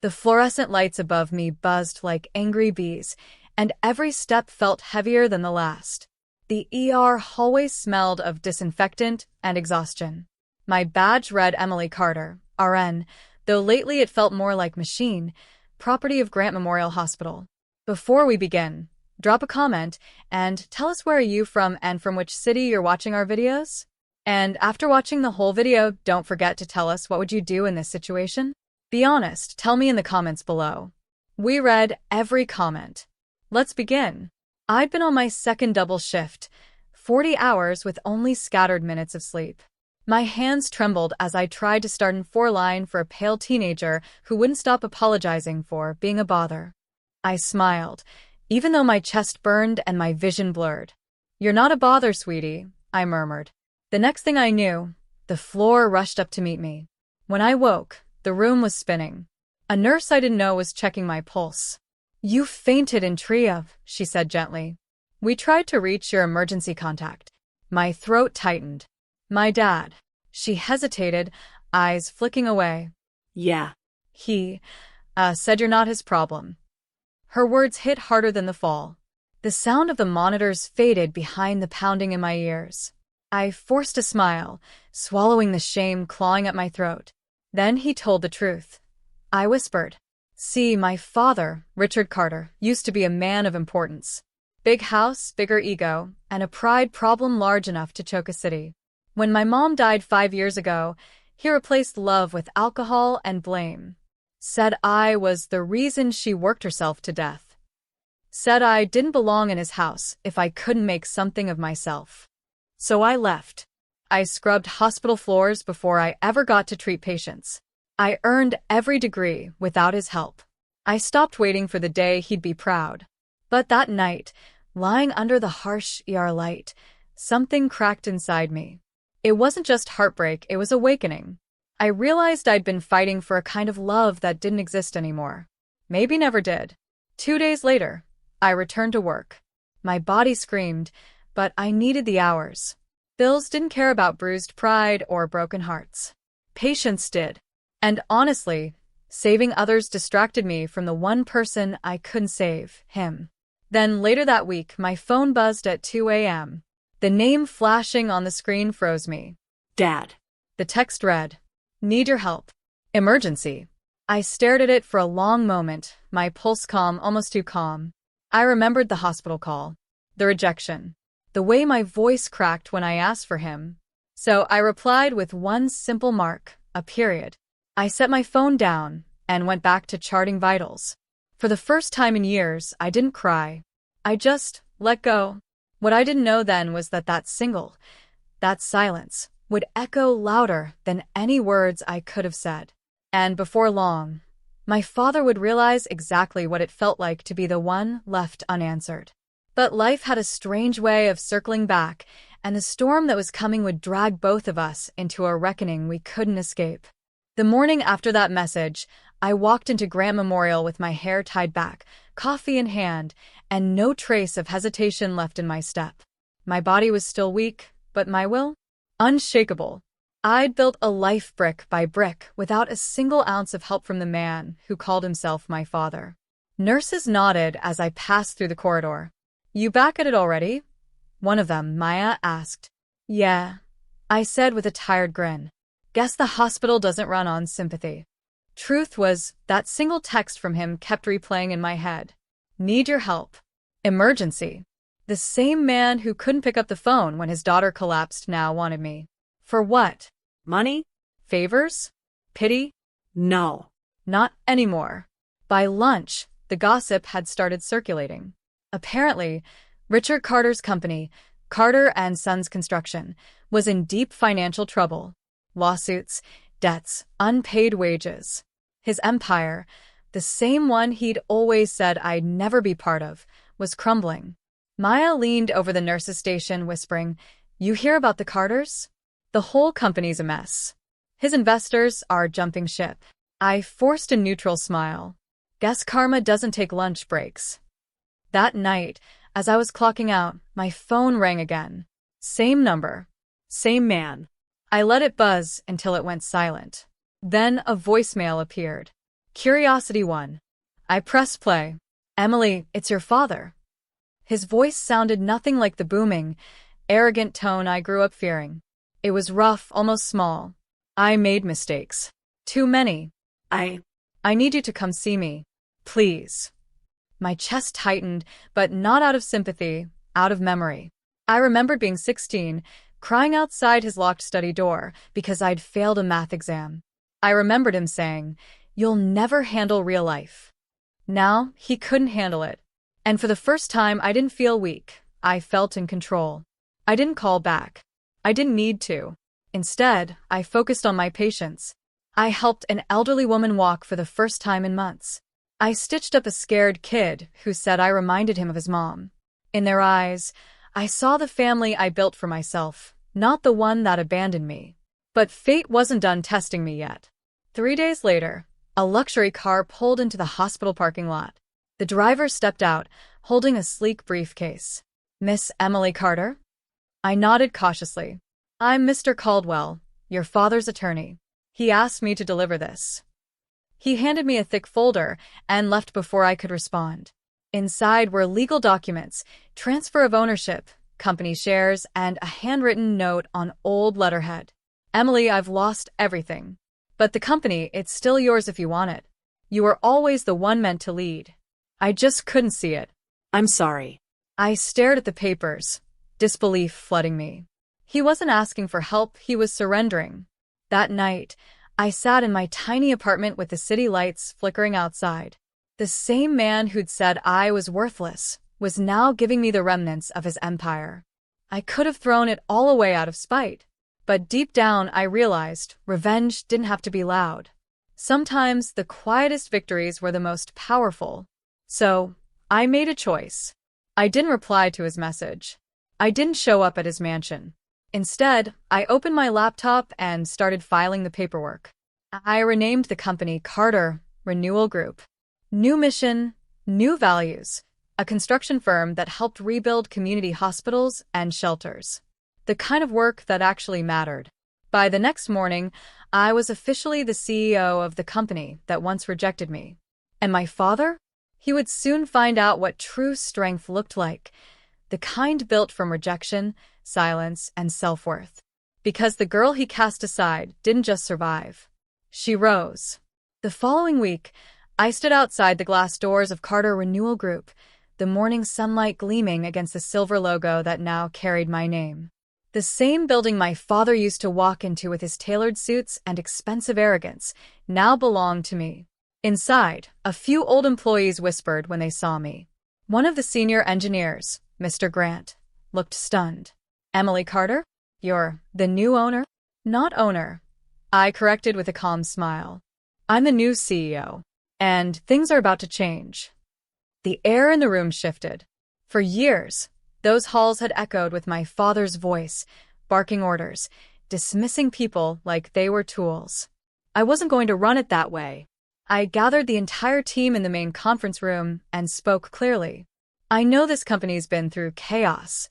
The fluorescent lights above me buzzed like angry bees, and every step felt heavier than the last. The ER hallway smelled of disinfectant and exhaustion. My badge read Emily Carter, RN, though lately it felt more like machine, property of Grant Memorial Hospital. Before we begin, drop a comment and tell us where are you from and from which city you're watching our videos? And after watching the whole video, don't forget to tell us what would you do in this situation? Be honest, tell me in the comments below. We read every comment. Let's begin. I'd been on my second double shift, 40 hours with only scattered minutes of sleep. My hands trembled as I tried to start in 4-line for a pale teenager who wouldn't stop apologizing for being a bother. I smiled, even though my chest burned and my vision blurred. "You're not a bother, sweetie," I murmured. The next thing I knew, the floor rushed up to meet me. When I woke, the room was spinning. A nurse I didn't know was checking my pulse. "You fainted in Triage," she said gently. "We tried to reach your emergency contact." My throat tightened. "My dad." She hesitated, eyes flicking away. "Yeah." He said you're not his problem." Her words hit harder than the fall. The sound of the monitors faded behind the pounding in my ears. I forced a smile, swallowing the shame clawing at my throat. Then he told the truth. I whispered. "See, my father, Richard Carter, used to be a man of importance. Big house, bigger ego, and a pride problem large enough to choke a city. When my mom died 5 years ago, he replaced love with alcohol and blame. Said I was the reason she worked herself to death. Said I didn't belong in his house if I couldn't make something of myself. So I left. I scrubbed hospital floors before I ever got to treat patients. I earned every degree without his help. I stopped waiting for the day he'd be proud. But that night, lying under the harsh ER light, something cracked inside me. It wasn't just heartbreak, it was awakening. I realized I'd been fighting for a kind of love that didn't exist anymore. Maybe never did. 2 days later, I returned to work. My body screamed, but I needed the hours. Bills didn't care about bruised pride or broken hearts. Patients did. And honestly, saving others distracted me from the one person I couldn't save, him. Then later that week, my phone buzzed at 2 a.m. The name flashing on the screen froze me. "Dad." The text read, "Need your help. Emergency." I stared at it for a long moment, my pulse calm, almost too calm. I remembered the hospital call, the rejection, the way my voice cracked when I asked for him. So I replied with one simple mark, a period. I set my phone down and went back to charting vitals. For the first time in years, I didn't cry. I just let go. What I didn't know then was that silence, would echo louder than any words I could have said. And before long, my father would realize exactly what it felt like to be the one left unanswered. But life had a strange way of circling back, and the storm that was coming would drag both of us into a reckoning we couldn't escape. The morning after that message, I walked into Grant Memorial with my hair tied back, coffee in hand, and no trace of hesitation left in my step. My body was still weak, but my will? Unshakable. I'd built a life brick by brick without a single ounce of help from the man who called himself my father. Nurses nodded as I passed through the corridor. "You back at it already?" One of them, Maya, asked. "Yeah," I said with a tired grin. Guess the hospital doesn't run on sympathy. Truth was, that single text from him kept replaying in my head. Need your help. Emergency. The same man who couldn't pick up the phone when his daughter collapsed now wanted me. For what? "Money?" Favors? Pity? "No." Not anymore. By lunch, the gossip had started circulating. Apparently, Richard Carter's company, Carter and Sons Construction, was in deep financial trouble. Lawsuits, debts, unpaid wages. His empire, the same one he'd always said I'd never be part of, was crumbling. Maya leaned over the nurse's station, whispering, "You hear about the Carters? The whole company's a mess. His investors are jumping ship." I forced a neutral smile. Guess karma doesn't take lunch breaks. That night, as I was clocking out, my phone rang again. Same number. "Same man." I let it buzz until it went silent. Then a voicemail appeared. Curiosity won. I pressed play. Emily, it's your father. His voice sounded nothing like the booming, arrogant tone I grew up fearing. It was rough, almost small. I made mistakes. Too many. I I need you to come see me. Please. My chest tightened, but not out of sympathy, out of memory. I remembered being 16, crying outside his locked study door because I'd failed a math exam. I remembered him saying, "You'll never handle real life." Now, he couldn't handle it. And for the first time, I didn't feel weak. I felt in control. I didn't call back. I didn't need to. Instead, I focused on my patients. I helped an elderly woman walk for the first time in months. I stitched up a scared kid who said I reminded him of his mom. In their eyes, I saw the family I built for myself, not the one that abandoned me. But fate wasn't done testing me yet. 3 days later, a luxury car pulled into the hospital parking lot. The driver stepped out, holding a sleek briefcase. "Miss Emily Carter?" I nodded cautiously. "I'm Mr. Caldwell, your father's attorney. He asked me to deliver this." He handed me a thick folder and left before I could respond. Inside were legal documents, transfer of ownership, company shares, and a handwritten note on old letterhead. "Emily, I've lost everything. But the company, it's still yours if you want it. You were always the one meant to lead." I just couldn't see it. I'm sorry. I stared at the papers, disbelief flooding me. He wasn't asking for help, he was surrendering. That night, I sat in my tiny apartment with the city lights flickering outside. The same man who'd said I was worthless was now giving me the remnants of his empire. I could have thrown it all away out of spite. But deep down, I realized revenge didn't have to be loud. Sometimes the quietest victories were the most powerful. So, I made a choice. I didn't reply to his message. I didn't show up at his mansion. Instead, I opened my laptop and started filing the paperwork. I renamed the company Carter Renewal Group. New mission, new values. A construction firm that helped rebuild community hospitals and shelters. The kind of work that actually mattered. By the next morning, I was officially the CEO of the company that once rejected me. And my father? He would soon find out what true strength looked like, the kind built from rejection, silence, and self-worth. Because the girl he cast aside didn't just survive. She rose. The following week, I stood outside the glass doors of Carter Renewal Group, the morning sunlight gleaming against the silver logo that now carried my name. The same building my father used to walk into with his tailored suits and expensive arrogance now belonged to me. Inside, a few old employees whispered when they saw me. One of the senior engineers, Mr. Grant, looked stunned. "Emily Carter? You're the new owner?" "Not owner," I corrected with a calm smile. "I'm the new CEO, and things are about to change." The air in the room shifted. For years, those halls had echoed with my father's voice, barking orders, dismissing people like they were tools. I wasn't going to run it that way. I gathered the entire team in the main conference room and spoke clearly. "I know this company's been through chaos,"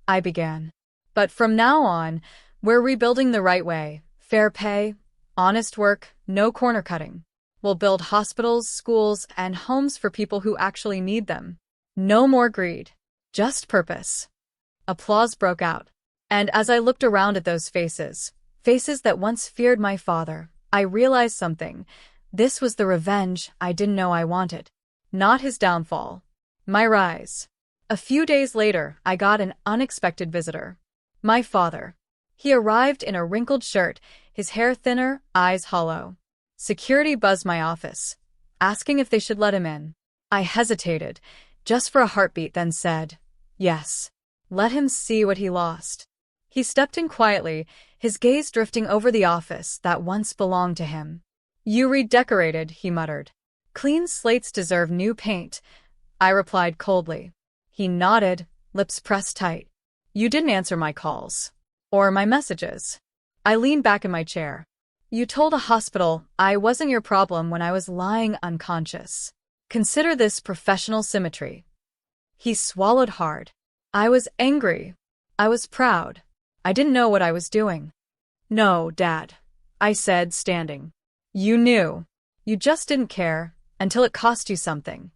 I began. "But from now on, we're rebuilding the right way. Fair pay, honest work, no corner cutting. We'll build hospitals, schools, and homes for people who actually need them. No more greed, just purpose." Applause broke out. And as I looked around at those faces, faces that once feared my father, I realized something. This was the revenge I didn't know I wanted. Not his downfall. My rise. A few days later, I got an unexpected visitor. My father. He arrived in a wrinkled shirt, his hair thinner, eyes hollow. Security buzzed my office, asking if they should let him in. I hesitated, just for a heartbeat, then said, "Yes. Let him see what he lost." He stepped in quietly, his gaze drifting over the office that once belonged to him. "You redecorated," he muttered. "Clean slates deserve new paint," I replied coldly. He nodded, lips pressed tight. "You didn't answer my calls. Or my messages." I leaned back in my chair. "You told a hospital I wasn't your problem when I was lying unconscious. Consider this professional symmetry." He swallowed hard. I was angry. I was proud. I didn't know what I was doing. "No, Dad," I said, standing. "You knew. You just didn't care until it cost you something.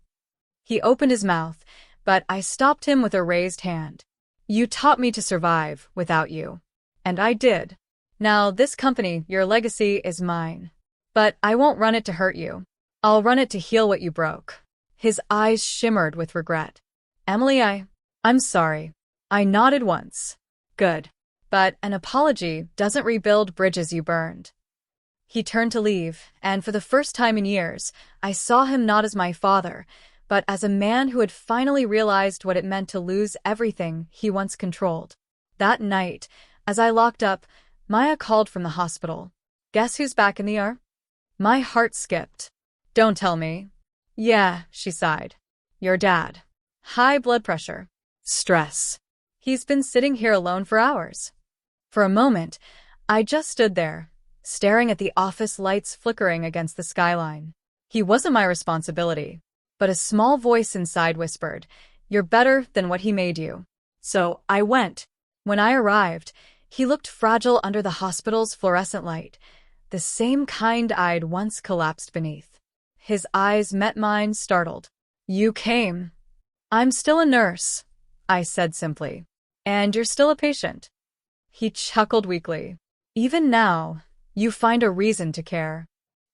He opened his mouth, but I stopped him with a raised hand. You taught me to survive without you. And I did. Now, this company, your legacy, is mine. But I won't run it to hurt you. I'll run it to heal what you broke. His eyes shimmered with regret. Emily, I'm sorry. I nodded once. Good. But an apology doesn't rebuild bridges you burned. He turned to leave, and for the first time in years, I saw him not as my father, but as a man who had finally realized what it meant to lose everything he once controlled. That night, as I locked up, Maya called from the hospital. Guess who's back in the ER? My heart skipped. Don't tell me. Yeah, she sighed. Your dad. High blood pressure. Stress. He's been sitting here alone for hours. For a moment, I just stood there, staring at the office lights flickering against the skyline. He wasn't my responsibility, but a small voice inside whispered, "You're better than what he made you." So I went. When I arrived, he looked fragile under the hospital's fluorescent light, the same kind I'd once collapsed beneath. His eyes met mine, startled. You came. I'm still a nurse, I said simply. And you're still a patient. He chuckled weakly. Even now, you find a reason to care.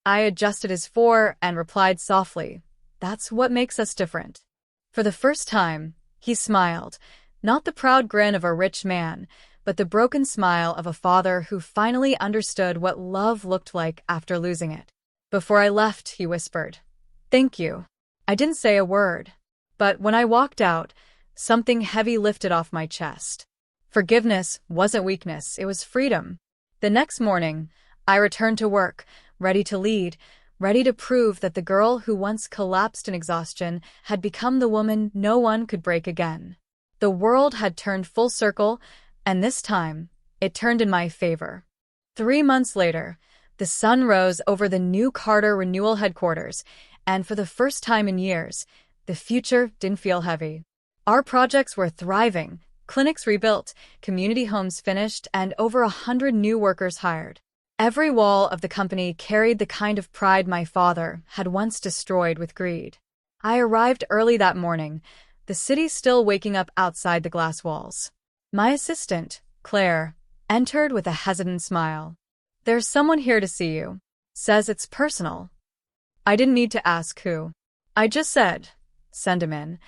I adjusted his fore and replied softly, That's what makes us different. For the first time, he smiled, not the proud grin of a rich man, but the broken smile of a father who finally understood what love looked like after losing it. Before I left, he whispered, Thank you. I didn't say a word, but when I walked out, something heavy lifted off my chest. Forgiveness wasn't weakness, it was freedom. The next morning, I returned to work, ready to lead, ready to prove that the girl who once collapsed in exhaustion had become the woman no one could break again. The world had turned full circle, and this time, it turned in my favor. 3 months later, the sun rose over the new Carter Renewal headquarters, and for the first time in years, the future didn't feel heavy. Our projects were thriving, clinics rebuilt, community homes finished, and over 100 new workers hired. Every wall of the company carried the kind of pride my father had once destroyed with greed. I arrived early that morning, the city still waking up outside the glass walls. My assistant, Claire, entered with a hesitant smile. There's someone here to see you. Says it's personal. I didn't need to ask who. I just said, send him in.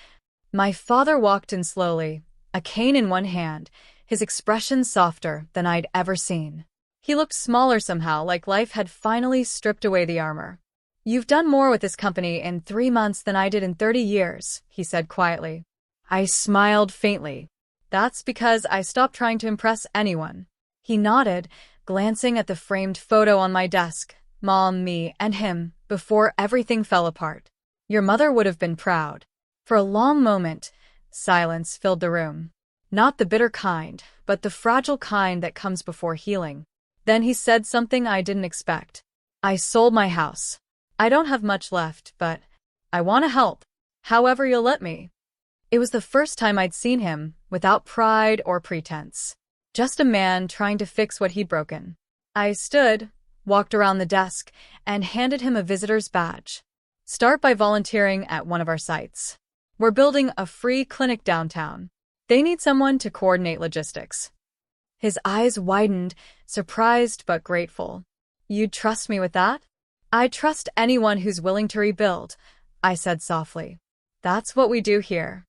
My father walked in slowly, a cane in one hand, his expression softer than I'd ever seen. He looked smaller somehow, like life had finally stripped away the armor. You've done more with this company in 3 months than I did in 30 years, he said quietly. I smiled faintly. That's because I stopped trying to impress anyone. He nodded, glancing at the framed photo on my desk, Mom, me, and him, before everything fell apart. Your mother would have been proud. For a long moment, silence filled the room. Not the bitter kind, but the fragile kind that comes before healing. Then he said something I didn't expect. I sold my house. I don't have much left, but I want to help. However you'll let me. It was the first time I'd seen him, without pride or pretense. Just a man trying to fix what he'd broken. I stood, walked around the desk, and handed him a visitor's badge. Start by volunteering at one of our sites. We're building a free clinic downtown. They need someone to coordinate logistics. His eyes widened, surprised but grateful. You'd trust me with that? I trust anyone who's willing to rebuild, I said softly. That's what we do here.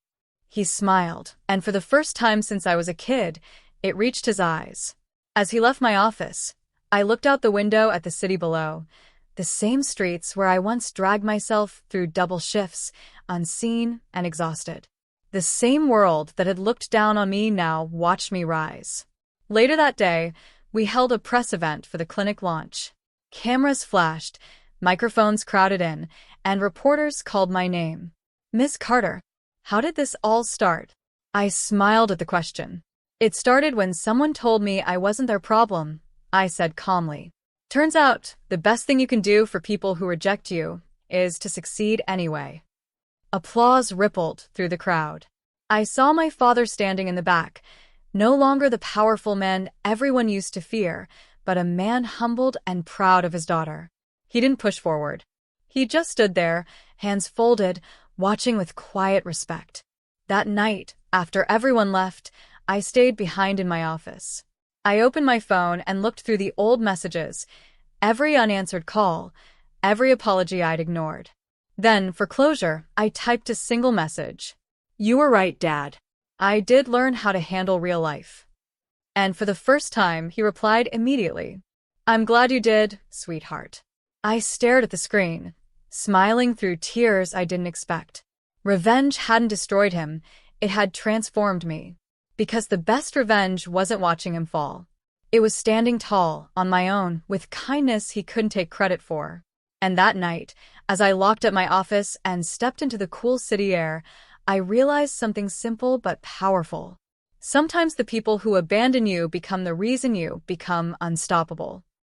He smiled, and for the first time since I was a kid, it reached his eyes. As he left my office, I looked out the window at the city below, the same streets where I once dragged myself through double shifts, unseen and exhausted. The same world that had looked down on me now watched me rise. Later that day, we held a press event for the clinic launch. Cameras flashed, microphones crowded in, and reporters called my name. Miss Carter, how did this all start? I smiled at the question. It started when someone told me I wasn't their problem, I said calmly. Turns out, the best thing you can do for people who reject you is to succeed anyway. Applause rippled through the crowd. I saw my father standing in the back, no longer the powerful man everyone used to fear, but a man humbled and proud of his daughter. He didn't push forward. He just stood there, hands folded, watching with quiet respect. That night, after everyone left, I stayed behind in my office. I opened my phone and looked through the old messages, every unanswered call, every apology I'd ignored. Then, for closure, I typed a single message. You were right, Dad. I did learn how to handle real life. And for the first time, he replied immediately. I'm glad you did, sweetheart. I stared at the screen, smiling through tears I didn't expect. Revenge hadn't destroyed him, it had transformed me. Because the best revenge wasn't watching him fall. It was standing tall, on my own, with kindness he couldn't take credit for. And that night, as I locked up my office and stepped into the cool city air, I realized something simple but powerful. Sometimes the people who abandon you become the reason you become unstoppable.